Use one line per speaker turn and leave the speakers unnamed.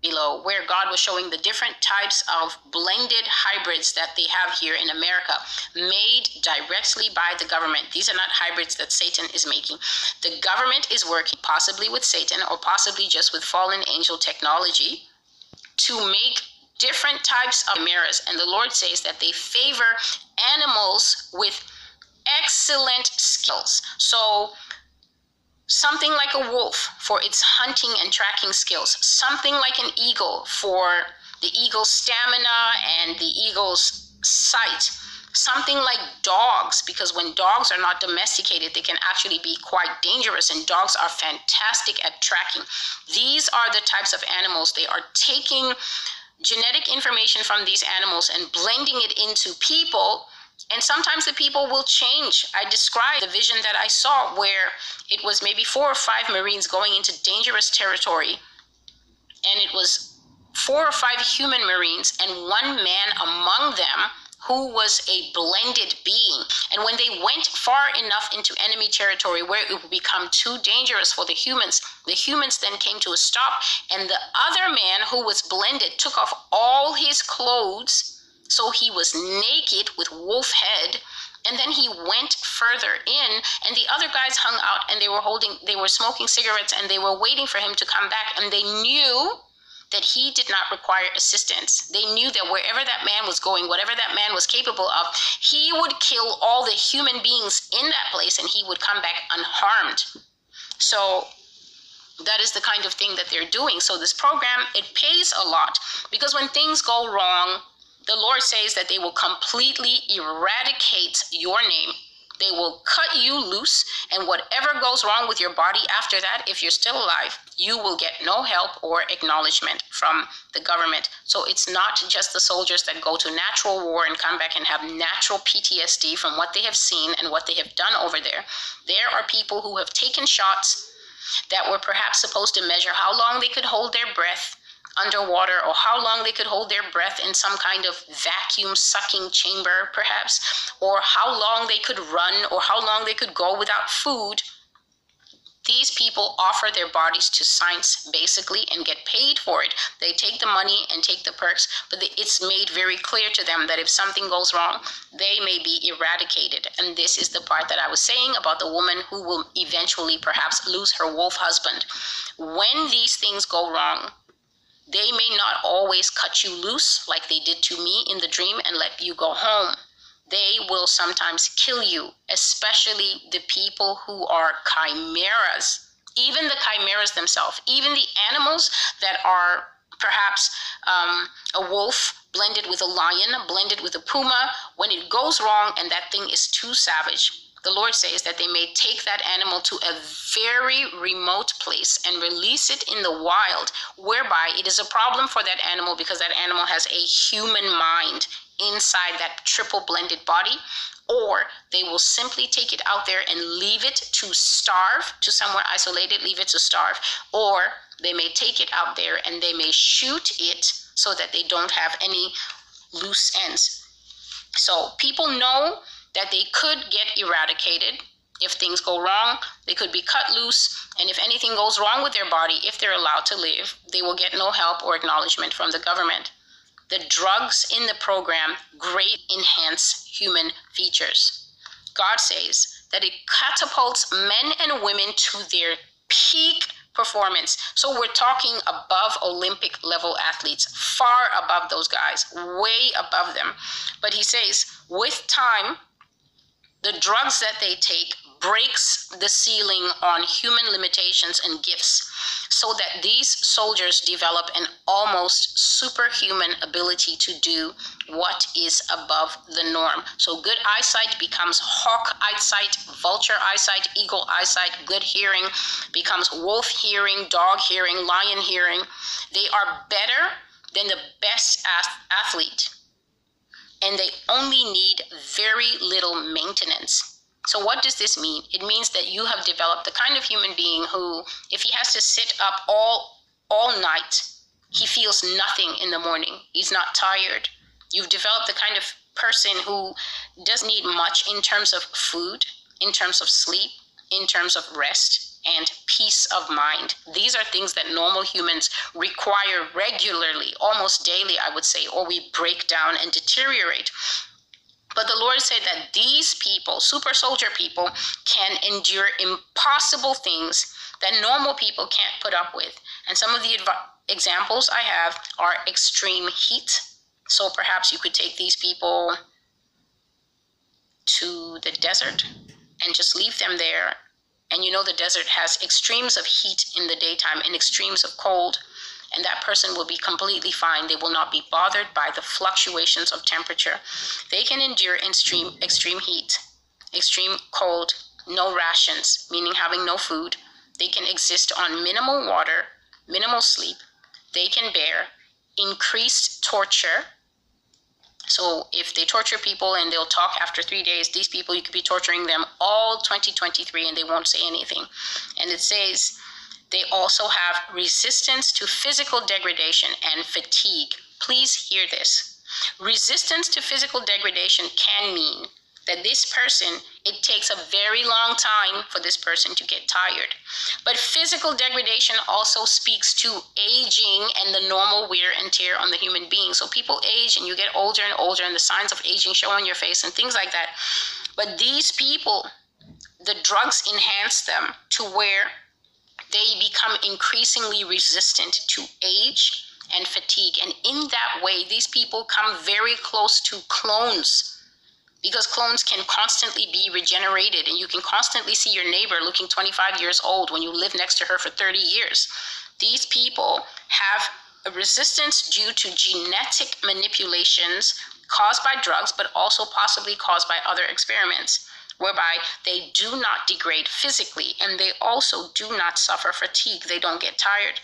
below, where God was showing the different types of blended hybrids that they have here in America, made directly by the government. These are not hybrids that Satan is making. The government is working, possibly with Satan or possibly just with fallen angel technology, to make different types of chimeras. And the Lord says that they favor animals with excellent skills. So something like a wolf for its hunting and tracking skills, something like an eagle for the eagle's stamina and the eagle's sight, something like dogs, because when dogs are not domesticated, they can actually be quite dangerous, and dogs are fantastic at tracking. These are the types of animals. They are taking genetic information from these animals and blending it into people. And sometimes the people will change. I described the vision that I saw where it was maybe 4 or 5 Marines going into dangerous territory. And it was 4 or 5 human Marines and 1 man among them who was a blended being. And when they went far enough into enemy territory where it would become too dangerous for the humans then came to a stop. And the other man who was blended took off all his clothes. So he was naked with wolf head, and then he went further in, and the other guys hung out, and they were smoking cigarettes, and they were waiting for him to come back, and they knew that he did not require assistance. They knew that wherever that man was going, whatever that man was capable of, he would kill all the human beings in that place, and he would come back unharmed. So that is the kind of thing that they're doing. So this program, it pays a lot, because when things go wrong, the Lord says that they will completely eradicate your name. They will cut you loose, and whatever goes wrong with your body after that, if you're still alive, you will get no help or acknowledgement from the government. So it's not just the soldiers that go to natural war and come back and have natural PTSD from what they have seen and what they have done over there. There are people who have taken shots that were perhaps supposed to measure how long they could hold their breath underwater, or how long they could hold their breath in some kind of vacuum sucking chamber perhaps, or how long they could run, or how long they could go without food. These people offer their bodies to science basically and get paid for it. They take the money and take the perks, but it's made very clear to them that if something goes wrong, they may be eradicated. And this is the part that I was saying about the woman who will eventually perhaps lose her wolf husband. When these things go wrong, they may not always cut you loose like they did to me in the dream and let you go home. They will sometimes kill you, especially the people who are chimeras. Even the chimeras themselves, even the animals that are perhaps a wolf blended with a lion, blended with a puma, when it goes wrong and that thing is too savage, the Lord says that they may take that animal to a very remote place and release it in the wild, whereby it is a problem for that animal because that animal has a human mind inside that triple blended body, or they will simply take it out there and leave it to starve, to somewhere isolated, leave it to starve, or they may take it out there and they may shoot it so that they don't have any loose ends. So people know that they could get eradicated. If things go wrong, they could be cut loose, and if anything goes wrong with their body, if they're allowed to live, they will get no help or acknowledgement from the government. The drugs in the program greatly enhance human features. God says that it catapults men and women to their peak performance. So we're talking above Olympic level athletes, far above those guys, way above them. But he says, with time, the drugs that they take breaks the ceiling on human limitations and gifts, so that these soldiers develop an almost superhuman ability to do what is above the norm. So good eyesight becomes hawk eyesight, vulture eyesight, eagle eyesight. Good hearing becomes wolf hearing, dog hearing, lion hearing. They are better than the best athlete, and they only need very little maintenance. So what does this mean? It means that you have developed the kind of human being who, if he has to sit up all night, he feels nothing in the morning. He's not tired. You've developed the kind of person who doesn't need much in terms of food, in terms of sleep, in terms of rest. and peace of mind. These are things that normal humans require regularly, almost daily, I would say, or we break down and deteriorate. But the Lord said that these people, super soldier people, can endure impossible things that normal people can't put up with. And some of the examples I have are extreme heat. So perhaps you could take these people to the desert and just leave them there. And you know the desert has extremes of heat in the daytime and extremes of cold. And that person will be completely fine. They will not be bothered by the fluctuations of temperature. They can endure extreme heat, extreme cold, no rations, meaning having no food. They can exist on minimal water, minimal sleep. They can bear increased torture. So if they torture people and they'll talk after 3 days, these people, you could be torturing them all 2023 and they won't say anything. And it says they also have resistance to physical degradation and fatigue. Please hear this. Resistance to physical degradation can mean that this person, it takes a very long time for this person to get tired. But physical degradation also speaks to aging and the normal wear and tear on the human being. So people age and you get older and older and the signs of aging show on your face and things like that. But these people, the drugs enhance them to where they become increasingly resistant to age and fatigue. And in that way, these people come very close to clones, because clones can constantly be regenerated and you can constantly see your neighbor looking 25 years old when you live next to her for 30 years. These people have a resistance due to genetic manipulations caused by drugs, but also possibly caused by other experiments, whereby they do not degrade physically and they also do not suffer fatigue. They don't get tired.